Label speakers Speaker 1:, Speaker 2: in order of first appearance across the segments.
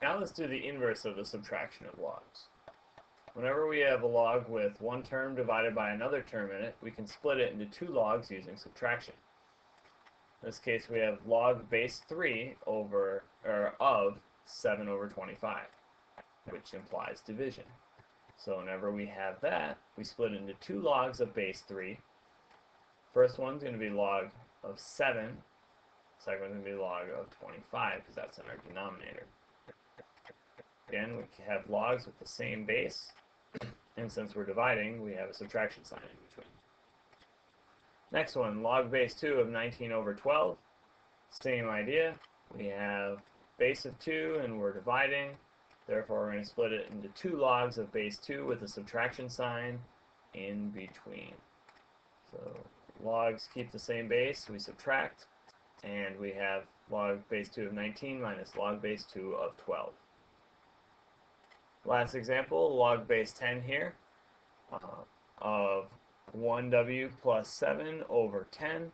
Speaker 1: Now let's do the inverse of the subtraction of logs. Whenever we have a log with one term divided by another term in it, we can split it into two logs using subtraction. In this case, we have log base 3 of 7 over 25, which implies division. So whenever we have that, we split into two logs of base 3. First one's going to be log of 7. Second one's going to be log of 25, because that's in our denominator. Again, we have logs with the same base, and since we're dividing, we have a subtraction sign in between. Next one, log base 2 of 19 over 12. Same idea. We have base of 2, and we're dividing. Therefore, we're going to split it into two logs of base 2 with a subtraction sign in between. So logs keep the same base, we subtract, and we have log base 2 of 19 minus log base 2 of 12. Last example, log base 10 here of 1w plus 7 over 10.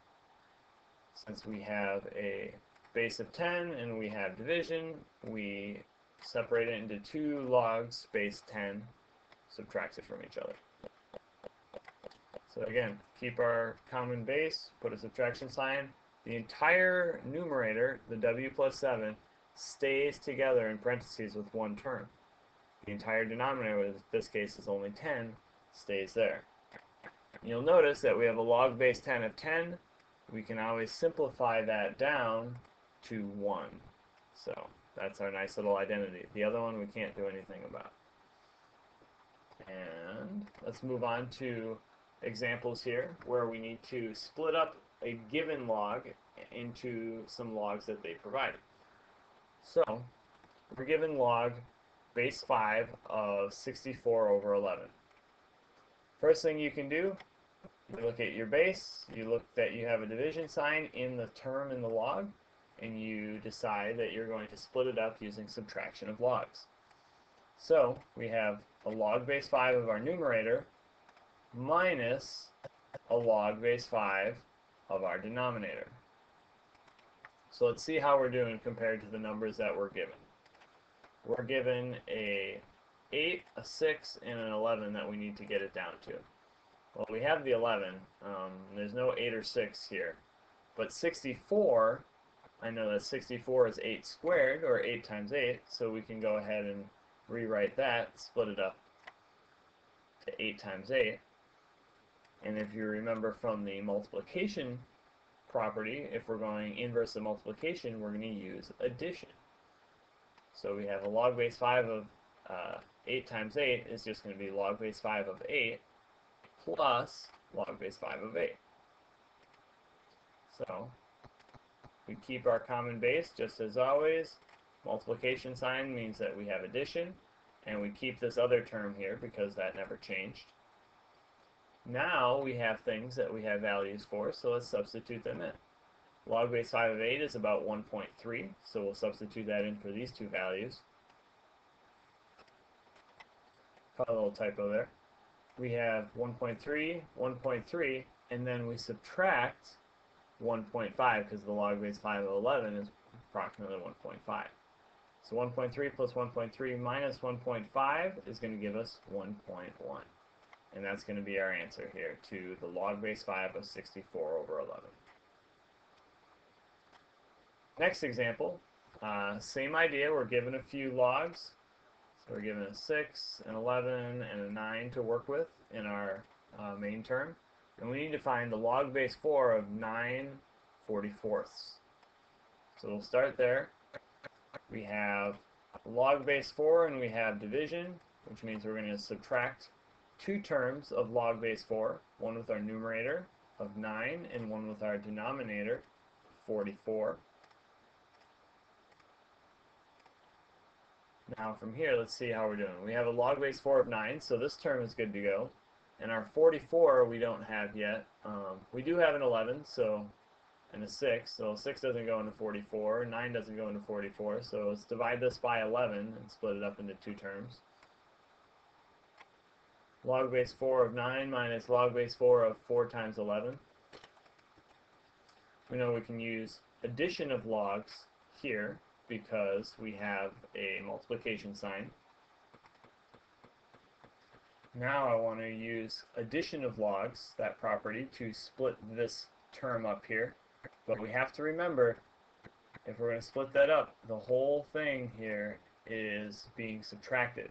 Speaker 1: Since we have a base of 10 and we have division, we separate it into two logs base 10, subtract it from each other. So again, keep our common base, put a subtraction sign. The entire numerator, the w plus 7, stays together in parentheses with one term. The entire denominator, in this case is only 10, stays there. You'll notice that we have a log base 10 of 10. We can always simplify that down to 1. So that's our nice little identity. The other one we can't do anything about. And let's move on to examples here where we need to split up a given log into some logs that they provided. So we're given log base 5 of 64 over 11. First thing you can do, you look at your base, you look that you have a division sign in the term in the log, and you decide that you're going to split it up using subtraction of logs. So we have a log base 5 of our numerator minus a log base 5 of our denominator. So let's see how we're doing compared to the numbers that we're given. We're given a 8, a 6, and an 11 that we need to get it down to. Well, we have the 11. There's no 8 or 6 here. But 64, I know that 64 is 8 squared, or 8 times 8, so we can go ahead and rewrite that, split it up to 8 times 8. And if you remember from the multiplication property, if we're going inverse of multiplication, we're going to use addition. So we have a log base 5 of 8 times 8 is just going to be log base 5 of 8 plus log base 5 of 8. So we keep our common base just as always. Multiplication sign means that we have addition, and we keep this other term here because that never changed. Now we have things that we have values for, so let's substitute them in. Log base 5 of 8 is about 1.3, so we'll substitute that in for these two values. Caught a little typo there. We have 1.3, 1.3, and then we subtract 1.5 because the log base 5 of 11 is approximately 1.5. So 1.3 plus 1.3 minus 1.5 is going to give us 1.1. And that's going to be our answer here to the log base 5 of 64 over 11. Next example, same idea. We're given a few logs. So we're given a 6, an 11, and a 9 to work with in our main term. And we need to find the log base 4 of 9/44. So we'll start there. We have log base 4 and we have division, which means we're going to subtract two terms of log base 4, one with our numerator of 9 and one with our denominator 44. Now from here, let's see how we're doing. We have a log base 4 of 9, so this term is good to go. And our 44 we don't have yet. We do have an 11, and a 6, so 6 doesn't go into 44, 9 doesn't go into 44, so let's divide this by 11 and split it up into two terms. Log base 4 of 9 minus log base 4 of 4 times 11. We know we can use addition of logs here, because we have a multiplication sign. Now I want to use addition of logs, that property, to split this term up here. But we have to remember, if we're going to split that up, the whole thing here is being subtracted.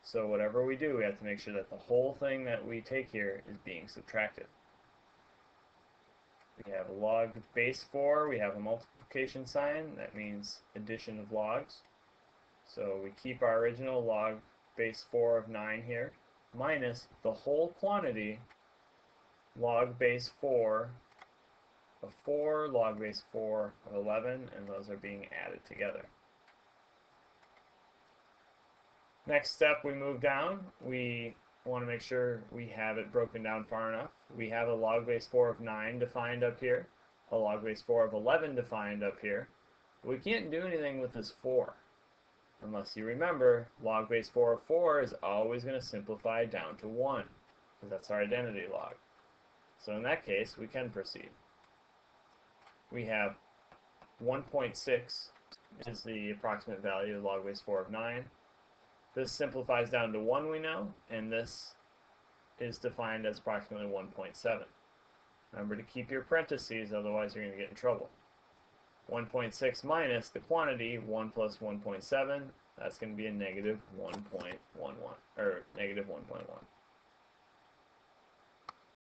Speaker 1: So whatever we do, we have to make sure that the whole thing that we take here is being subtracted. We have a log base 4, we have a multiplication sign, that means addition of logs. So we keep our original log base 4 of 9 here, minus the whole quantity, log base 4 of 4, log base 4 of 11, and those are being added together. Next step, we move down. We want to make sure we have it broken down far enough. We have a log base 4 of 9 defined up here, a log base 4 of 11 defined up here. We can't do anything with this 4. Unless you remember, log base 4 of 4 is always going to simplify down to 1, because that's our identity log. So in that case, we can proceed. We have 1.6 is the approximate value of log base 4 of 9. This simplifies down to 1, we know, and this is defined as approximately 1.7. Remember to keep your parentheses, otherwise you're going to get in trouble. 1.6 minus the quantity, 1 plus 1.7, that's going to be a negative 1.11, or negative 1.1.